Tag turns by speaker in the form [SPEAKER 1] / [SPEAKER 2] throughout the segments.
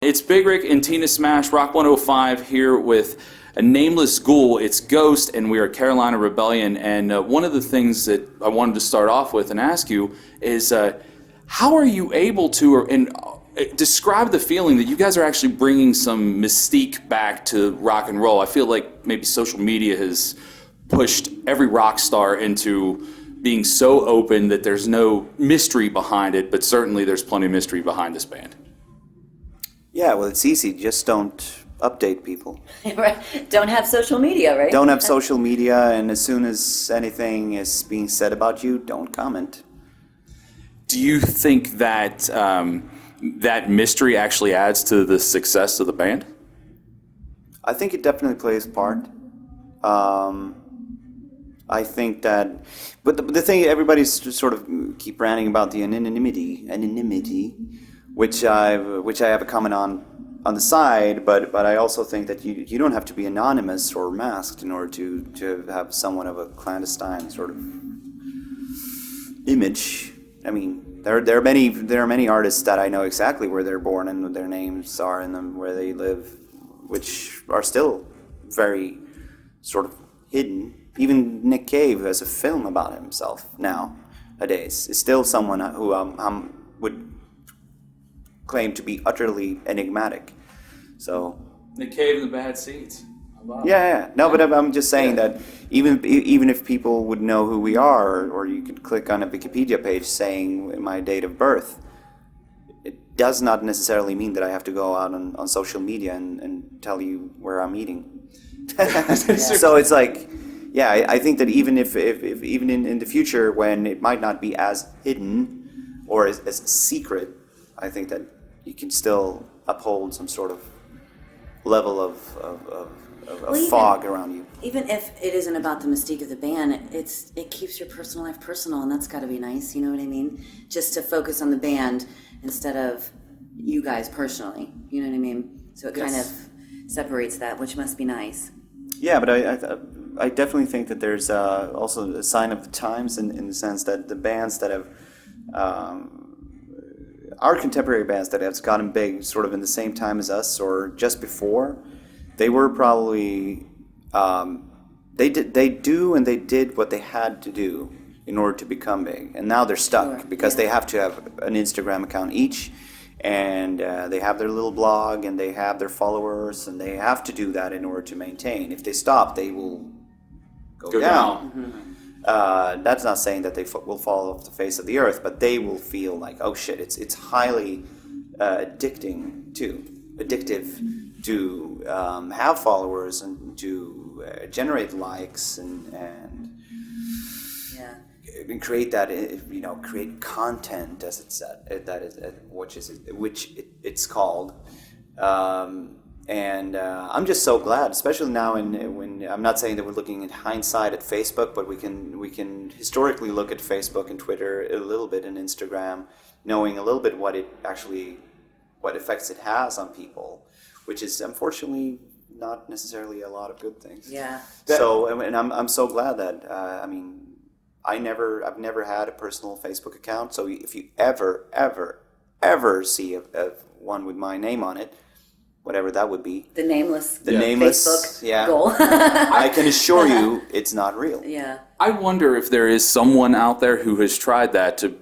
[SPEAKER 1] It's Big Ric and Tina Smash, Rock 105 here with a Nameless Ghoul. It's Ghost, and we are Carolina Rebellion. And one of the things that I wanted to start off with and ask you is how are you able to describe the feeling that you guys are actually bringing some mystique back to rock and roll? I feel like maybe social media has pushed every rock star into being so open that there's no mystery behind it, but certainly there's plenty of mystery behind this band.
[SPEAKER 2] Yeah, well, it's easy. Just don't update people.
[SPEAKER 3] Right. Don't have social media, right?
[SPEAKER 2] Don't have social media, and as soon as anything is being said about you, don't comment.
[SPEAKER 1] Do you think that that mystery actually adds to the success of the band?
[SPEAKER 2] I think it definitely plays a part. I think that, but the thing, everybody's just sort of keep ranting about the anonymity, which I have a comment on the side, but I also think that you don't have to be anonymous or masked in order to have somewhat of a clandestine sort of image. I mean, there are many artists that I know exactly where they're born and what their names are and them where they live, which are still very sort of hidden. Even Nick Cave has a film about himself nowadays. Is still someone who would claim to be utterly enigmatic. So
[SPEAKER 1] Nick Cave and the Bad Seeds.
[SPEAKER 2] Yeah. No, but I'm just saying that even if people would know who we are, or you could click on a Wikipedia page saying my date of birth, it does not necessarily mean that I have to go out on social media and tell you where I'm eating. So it's like, yeah, I think that even if even in the future when it might not be as hidden or as secret, I think that you can still uphold some sort of level of fog around you.
[SPEAKER 3] Even if it isn't about the mystique of the band, it keeps your personal life personal, and that's got to be nice. You know what I mean? Just to focus on the band instead of you guys personally. You know what I mean? So it kind of separates that, which must be nice.
[SPEAKER 2] Yeah, but I definitely think that there's also a sign of the times in the sense that the bands that have our contemporary bands that have gotten big sort of in the same time as us or just before, they were probably they did what they had to do in order to become big, and now they're stuck because they have to have an Instagram account each, and they have their little blog and they have their followers, and they have to do that in order to maintain. If they stop, they will go down. Mm-hmm. That's not saying that they will fall off the face of the earth, but they will feel like, oh shit, it's highly addictive to have followers and to generate likes and create that, create content, as it's said, which it's called. And I'm just so glad, especially now when I'm not saying that we're looking in hindsight at Facebook, but we can historically look at Facebook and Twitter a little bit, and Instagram, knowing a little bit what effects it has on people, which is unfortunately not necessarily a lot of good things.
[SPEAKER 3] Yeah.
[SPEAKER 2] So, and I'm so glad that I've never had a personal Facebook account. So if you ever see a one with my name on it, whatever that would be.
[SPEAKER 3] The nameless
[SPEAKER 2] Facebook
[SPEAKER 3] goal.
[SPEAKER 2] I can assure you it's not real.
[SPEAKER 3] Yeah.
[SPEAKER 1] I wonder if there is someone out there who has tried that to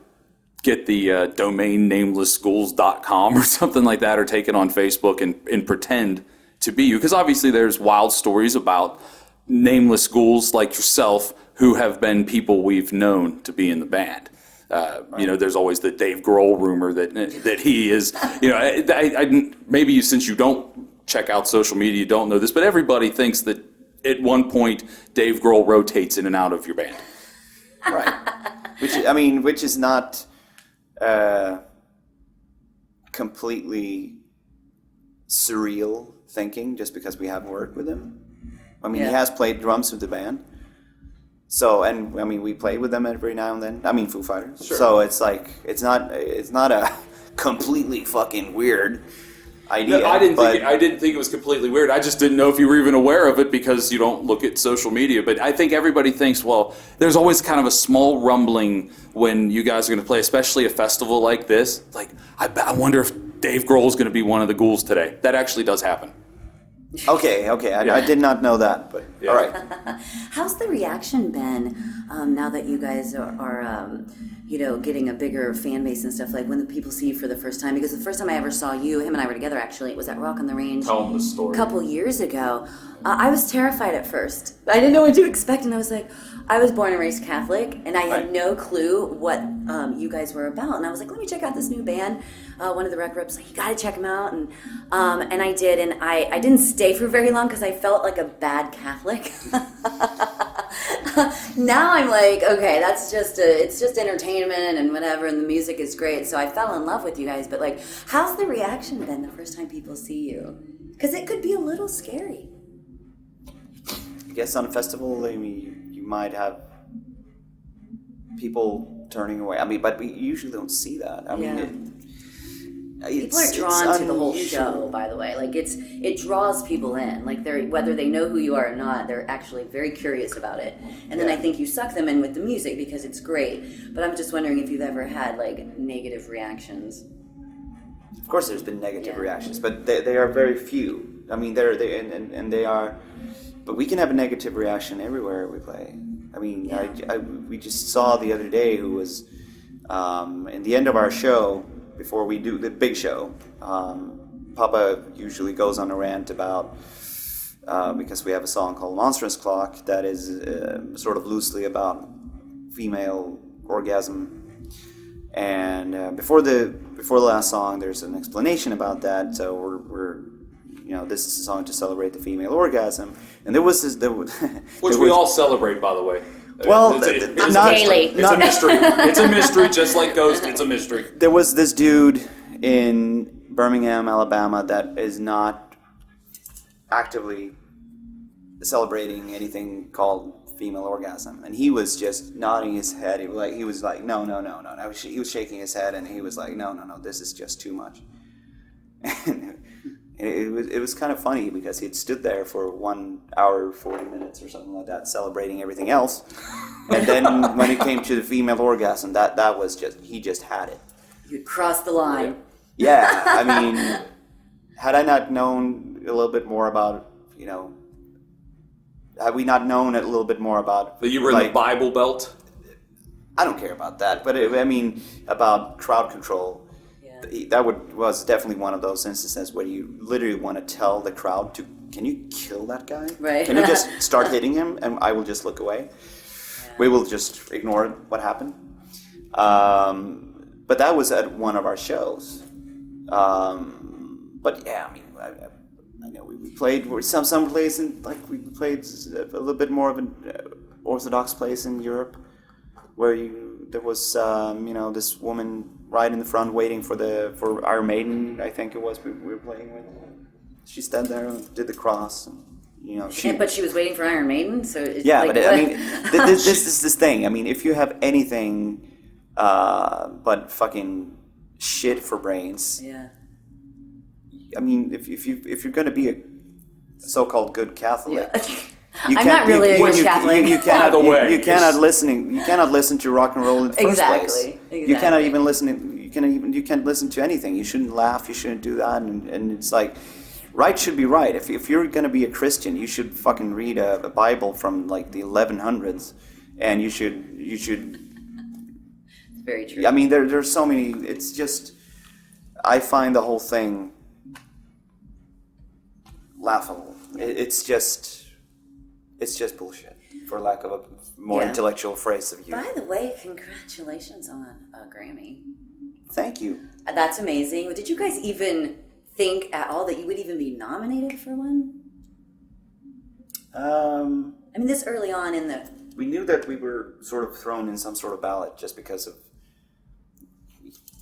[SPEAKER 1] get the domain namelessghouls.com or something like that, or take it on Facebook and pretend to be you. Because obviously there's wild stories about nameless ghouls like yourself who have been people we've known to be in the band. There's always the Dave Grohl rumor that he is, maybe since you don't check out social media, you don't know this, but everybody thinks that at one point Dave Grohl rotates in and out of your band.
[SPEAKER 2] Right. Which is not completely surreal thinking just because we haven't worked with him. He has played drums with the band. So, and we play with them every now and then. Foo Fighters. Sure. So it's like it's not a completely fucking weird idea.
[SPEAKER 1] No, I didn't think it was completely weird. I just didn't know if you were even aware of it because you don't look at social media. But I think everybody thinks, well, there's always kind of a small rumbling when you guys are going to play, especially a festival like this. Like, I wonder if Dave Grohl's going to be one of the ghouls today. That actually does happen.
[SPEAKER 2] Okay. I did not know that, but all right.
[SPEAKER 3] How's the reaction been now that you guys are getting a bigger fan base and stuff? Like when the people see you for the first time, because the first time I ever saw you, him and I were together actually, it was at Rock on the Range.
[SPEAKER 1] Tell them the story.
[SPEAKER 3] A couple years ago. I was terrified at first. I didn't know what to expect, and I was like, I was born and raised Catholic, and I had no clue what you guys were about. And I was like, let me check out this new band. One of the rec reps like, you got to check them out, and I did, and I didn't stay for very long because I felt like a bad Catholic. Now I'm like, okay, it's just entertainment and whatever, and the music is great. So I fell in love with you guys. But like, how's the reaction been the first time people see you? Because it could be a little scary.
[SPEAKER 2] I guess on a festival, I mean, you might have people turning away. I mean, but we usually don't see that. I mean,
[SPEAKER 3] people are drawn to the whole show, by the way. Like it draws people in. Like whether they know who you are or not, they're actually very curious about it. And then I think you suck them in with the music because it's great. But I'm just wondering if you've ever had like negative reactions.
[SPEAKER 2] Of course, there's been negative reactions, but they are very few. I mean, they are. But we can have a negative reaction everywhere we play. I mean, we just saw the other day who was in the end of our show. Before we do the big show, Papa usually goes on a rant about, because we have a song called Monstrous Clock that is sort of loosely about female orgasm. And before the last song, there's an explanation about that. So we're this is a song to celebrate the female orgasm. And there was
[SPEAKER 1] which we all celebrate, by the way.
[SPEAKER 2] Well,
[SPEAKER 1] it's
[SPEAKER 2] not
[SPEAKER 3] daily.
[SPEAKER 1] It's a mystery. It's a mystery, just like Ghost. It's a mystery.
[SPEAKER 2] There was this dude in Birmingham, Alabama, that is not actively celebrating anything called female orgasm, and he was just nodding his head. He was like, no. He was shaking his head, and he was like, no, this is just too much. And it was kind of funny because he'd stood there for 1 hour, 40 minutes or something like that, celebrating everything else. And then when it came to the female orgasm, that was he just had it.
[SPEAKER 3] You'd crossed the line.
[SPEAKER 2] Yeah, I mean, had I not known a little bit more about, had we not known a little bit more about...
[SPEAKER 1] That you were in the Bible Belt?
[SPEAKER 2] I don't care about that, but about crowd control. That was definitely one of those instances where you literally want to tell the crowd can you kill that guy?
[SPEAKER 3] Right.
[SPEAKER 2] Can you just start hitting him and I will just look away? Yeah. We will just ignore what happened. But that was at one of our shows. But yeah, I mean, I know we played some place in, like we played a little bit more of an Orthodox place in Europe where there was this woman right in the front waiting for Iron Maiden, I think it was we were playing with. She stood there and did the cross. And,
[SPEAKER 3] but she was waiting for Iron Maiden, so
[SPEAKER 2] I mean, this is this thing. I mean, if you have anything but fucking shit for brains, I mean, if you're gonna be a so-called good Catholic.
[SPEAKER 3] I'm not really a good Catholic.
[SPEAKER 2] You cannot listen to rock and roll in the first place.
[SPEAKER 3] Exactly.
[SPEAKER 2] You cannot even listen. You can't listen to anything. You shouldn't laugh. You shouldn't do that. And it's like, right should be right. If you're gonna be a Christian, you should fucking read a Bible from like the 1100s, and you should.
[SPEAKER 3] It's very true.
[SPEAKER 2] I mean, there's so many. It's just, I find the whole thing laughable. It's just bullshit, for lack of a more intellectual phrase of use.
[SPEAKER 3] By the way, congratulations on a Grammy.
[SPEAKER 2] Thank you.
[SPEAKER 3] That's amazing. Did you guys even think at all that you would even be nominated for one? I mean, this early on in the...
[SPEAKER 2] We knew that we were sort of thrown in some sort of ballot just because of,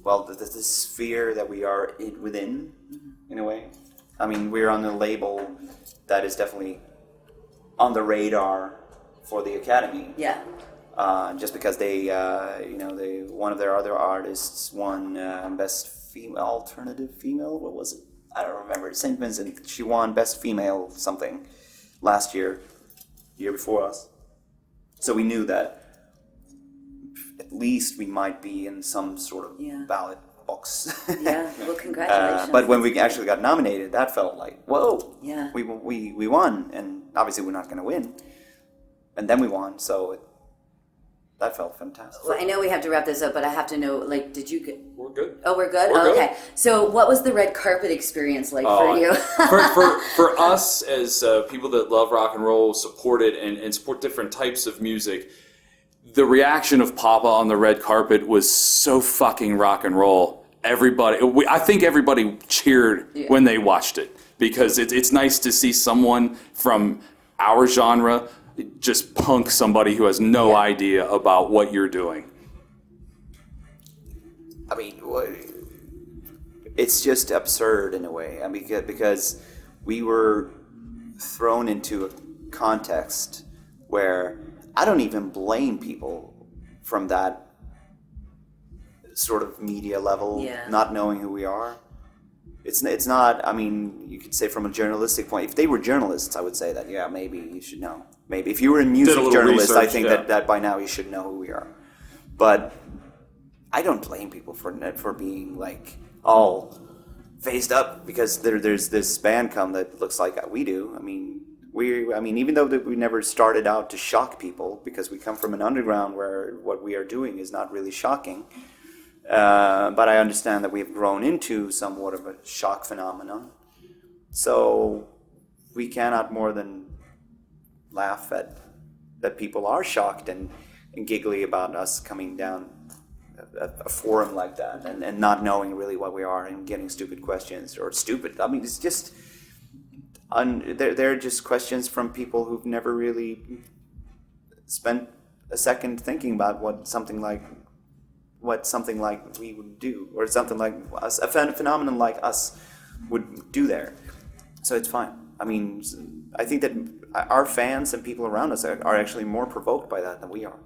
[SPEAKER 2] the sphere that we are within, in a way. I mean, we're on a label that is definitely on the radar for the Academy.
[SPEAKER 3] Yeah.
[SPEAKER 2] Just because they one of their other artists won Best Alternative Female. What was it? I don't remember. St. Vincent. She won Best Female something last year before us. So we knew that at least we might be in some sort of ballot books.
[SPEAKER 3] Yeah, well, congratulations.
[SPEAKER 2] But when we actually got nominated, that felt like, whoa,
[SPEAKER 3] Yeah.
[SPEAKER 2] we won, and obviously we're not going to win, and then we won, so that felt fantastic.
[SPEAKER 3] Well, I know we have to wrap this up, but I have to know, like, did you get...
[SPEAKER 1] We're good.
[SPEAKER 3] Oh, we're good?
[SPEAKER 1] We're good.
[SPEAKER 3] Okay. So what was the red carpet experience like for you?
[SPEAKER 1] for us as people that love rock and roll, support it, and support different types of music, the reaction of Papa on the red carpet was so fucking rock and roll. I think everybody cheered when they watched it, because it's nice to see someone from our genre just punk somebody who has no idea about what you're doing.
[SPEAKER 2] I mean, it's just absurd in a way. I mean, because we were thrown into a context where I don't even blame people from that sort of media level, not knowing who we are. It's not, I mean, you could say from a journalistic point, if they were journalists, I would say that, yeah, maybe you should know. Maybe if you were a music journalist,
[SPEAKER 1] research,
[SPEAKER 2] I think that by now you should know who we are. But I don't blame people for being like all phased up because there's this band come that looks like we do. I mean, even though we never started out to shock people because we come from an underground where what we are doing is not really shocking. But I understand that we've grown into somewhat of a shock phenomenon. So we cannot more than laugh at that people are shocked and giggly about us coming down a forum like that and not knowing really what we are and getting stupid questions or stupid. I mean, it's just they're just questions from people who've never really spent a second thinking about what something like we would do, or something like us, a phenomenon like us would do there. So it's fine. I mean, I think that our fans and people around us are actually more provoked by that than we are.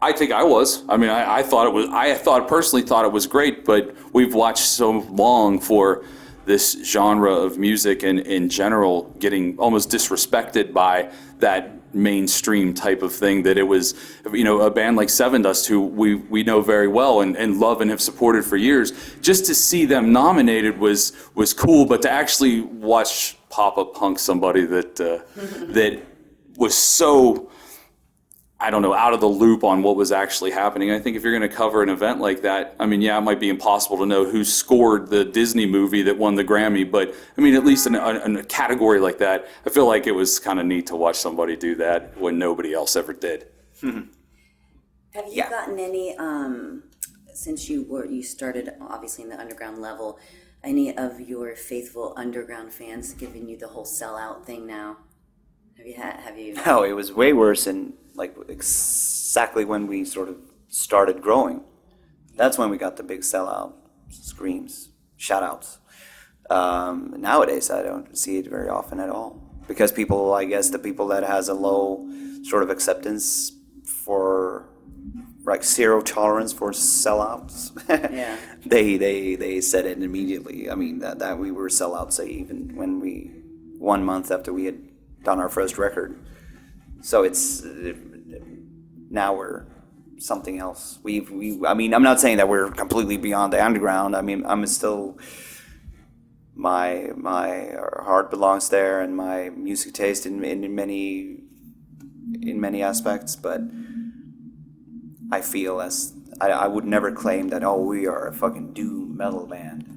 [SPEAKER 1] I think I was. I mean, I personally thought it was great, but we've watched so long for this genre of music and in general getting almost disrespected by that mainstream type of thing, that it was, a band like Seven Dust, who we know very well and love and have supported for years, just to see them nominated was cool, but to actually watch Papa punk somebody that that was so, I don't know, out of the loop on what was actually happening. I think if you're going to cover an event like that, I mean, yeah, it might be impossible to know who scored the Disney movie that won the Grammy, but I mean, at least in a category like that, I feel like it was kind of neat to watch somebody do that when nobody else ever did.
[SPEAKER 3] Have you gotten any, since you started obviously in the underground level, any of your faithful underground fans giving you the whole sellout thing now? Have you?
[SPEAKER 2] No, it was way worse in like exactly when we sort of started growing. That's when we got the big sellout screams, shout-outs. Nowadays, I don't see it very often at all because people, I guess, the people that has a low sort of acceptance for like zero tolerance for sellouts,
[SPEAKER 3] Yeah.
[SPEAKER 2] they said it immediately. I mean that we were sellouts, say, even when 1 month after we had done our first record. So it's now we're something else. I mean, I'm not saying that we're completely beyond the underground. I mean, I'm still my heart belongs there, and my music taste in many aspects. But I feel I would never claim that we are a fucking doom metal band.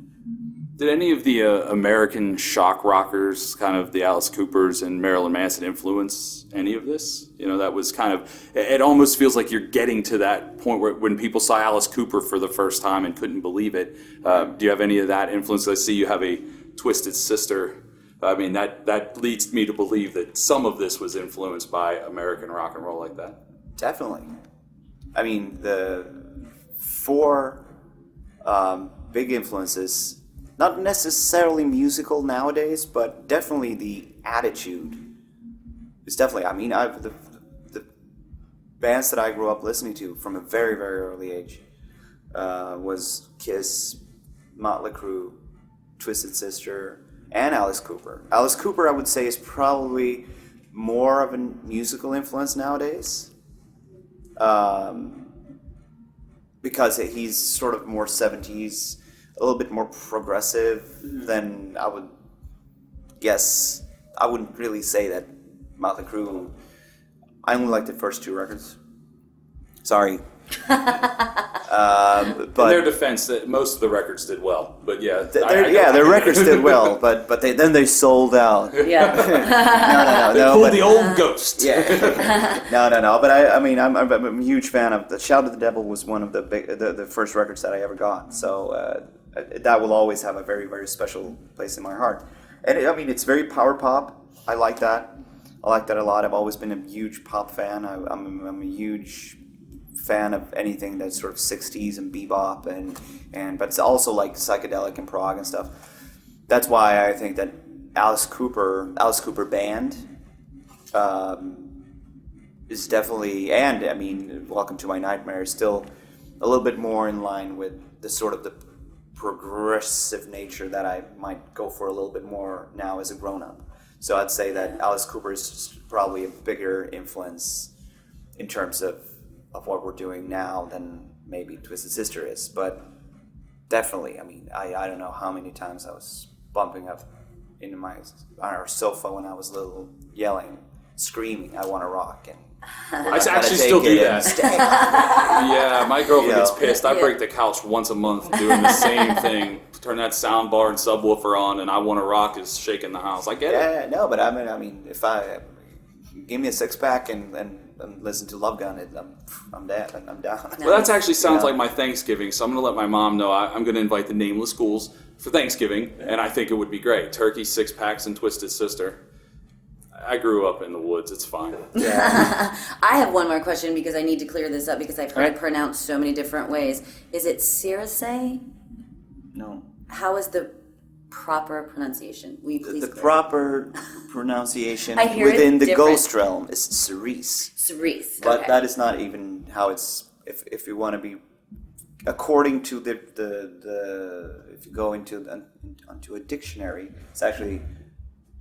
[SPEAKER 1] Did any of the American shock rockers, kind of the Alice Coopers and Marilyn Manson, influence any of this? That was kind of, it almost feels like you're getting to that point where when people saw Alice Cooper for the first time and couldn't believe it. Do you have any of that influence? I see you have a Twisted Sister. I mean, that leads me to believe that some of this was influenced by American rock and roll like that.
[SPEAKER 2] Definitely. I mean, the four big influences, not necessarily musical nowadays, but definitely the attitude. It's definitely, I mean, the bands that I grew up listening to from a very, very early age was Kiss, Motley Crue, Twisted Sister, and Alice Cooper. Alice Cooper, I would say, is probably more of a musical influence nowadays. because he's sort of more 70s, a little bit more progressive than I would guess. I wouldn't really say that Motley Crue. I only like the first 2 records. Sorry.
[SPEAKER 1] In their defense, that most of the records did well, but yeah,
[SPEAKER 2] their records did well, but then they sold out.
[SPEAKER 3] Yeah.
[SPEAKER 1] They pulled the old ghost.
[SPEAKER 2] Yeah. No. But I'm a huge fan of the Shout at the Devil was one of the first records that I ever got. So that will always have a very, very special place in my heart. And it's very power pop. I like that. I like that a lot. I've always been a huge pop fan. I'm a huge fan of anything that's sort of 60s and bebop but it's also like psychedelic and prog and stuff. That's why I think that Alice Cooper Band is definitely, and Welcome to My Nightmare is still a little bit more in line with the sort of the progressive nature that I might go for a little bit more now as a grown-up. So I'd say that Alice Cooper is probably a bigger influence in terms of what we're doing now than maybe Twisted Sister is. But definitely, I don't know how many times I was bumping up into our sofa when I was little, yelling, screaming, "I want to rock!" And
[SPEAKER 1] I actually still do that. Yeah, my girlfriend gets pissed. I break the couch once a month doing the same thing. Turn that sound bar and subwoofer on, and "I Want to Rock" is shaking the house. I get it.
[SPEAKER 2] Yeah, no, but if I give me a 6-pack and listen to Love Gun, I'm dead. I'm down.
[SPEAKER 1] Well, that actually sounds like my Thanksgiving, so I'm going to let my mom know I'm going to invite the Nameless Ghouls for Thanksgiving, and I think it would be great. Turkey, 6-packs, and Twisted Sister. I grew up in the woods. It's fine.
[SPEAKER 2] Yeah.
[SPEAKER 3] I have one more question because I need to clear this up because I've heard it pronounced so many different ways. Is it Circe?
[SPEAKER 2] No.
[SPEAKER 3] How is the proper pronunciation? Will you please
[SPEAKER 2] The
[SPEAKER 3] clear
[SPEAKER 2] proper pronunciation
[SPEAKER 3] I hear
[SPEAKER 2] within
[SPEAKER 3] it
[SPEAKER 2] the
[SPEAKER 3] different.
[SPEAKER 2] ghost realm is Cerise.
[SPEAKER 3] Cerise.
[SPEAKER 2] But
[SPEAKER 3] Okay.
[SPEAKER 2] that is not even how it's. If you want to be, according to the if you go into a dictionary, it's actually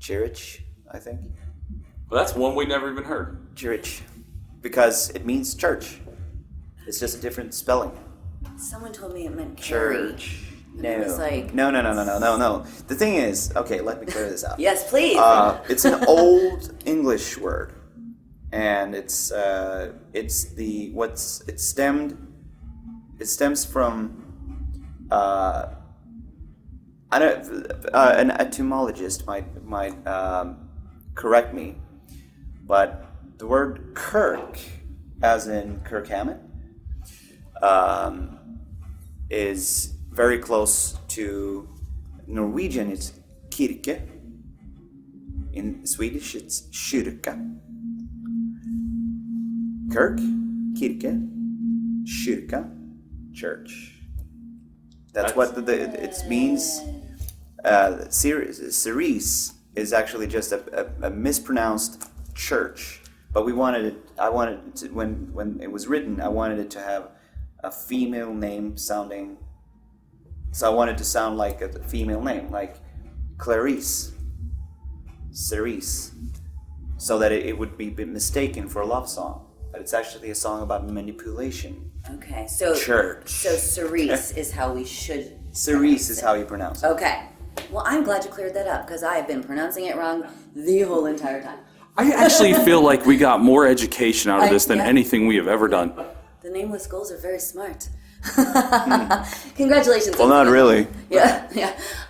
[SPEAKER 2] Chirich, I think.
[SPEAKER 1] Well, that's one we never even heard.
[SPEAKER 2] Church, because it means church. It's just a different spelling.
[SPEAKER 3] Someone told me it meant carry.
[SPEAKER 2] Church.
[SPEAKER 3] And it was like-
[SPEAKER 2] No. The thing is, okay, let me clear this out.
[SPEAKER 3] Yes, please.
[SPEAKER 2] It's an old English word, and it stems from an etymologist might correct me, but the word Kirk, as in Kirk Hammett, is very close to Norwegian. It's kirke. In Swedish, it's kyrka. Kirk, kirke, kyrka, church. That's what it means. Cerise is actually just a mispronounced church, but I wanted it to, when it was written, I wanted it to have a female name sounding, so I wanted to sound like a female name, like Clarice, Cerise, so that it would be mistaken for a love song, but it's actually a song about manipulation.
[SPEAKER 3] Okay, so
[SPEAKER 2] Church.
[SPEAKER 3] So Cerise is how we should.
[SPEAKER 2] Cerise is how you pronounce it.
[SPEAKER 3] Okay. Well, I'm glad you cleared that up because I have been pronouncing it wrong the whole entire time.
[SPEAKER 1] I actually feel like we got more education out of this than
[SPEAKER 3] Yeah.
[SPEAKER 1] anything we have ever done.
[SPEAKER 3] The Nameless Ghouls are very smart. Congratulations.
[SPEAKER 2] Well, not really.
[SPEAKER 3] Yeah.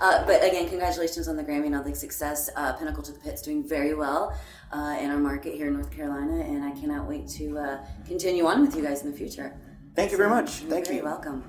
[SPEAKER 3] But again, congratulations on the Grammy and all the success. Pinnacle to the Pit's doing very well in our market here in North Carolina, and I cannot wait to continue on with you guys in the future.
[SPEAKER 2] Thank you very much.
[SPEAKER 3] You're
[SPEAKER 2] Thank
[SPEAKER 3] very
[SPEAKER 2] you.
[SPEAKER 3] welcome.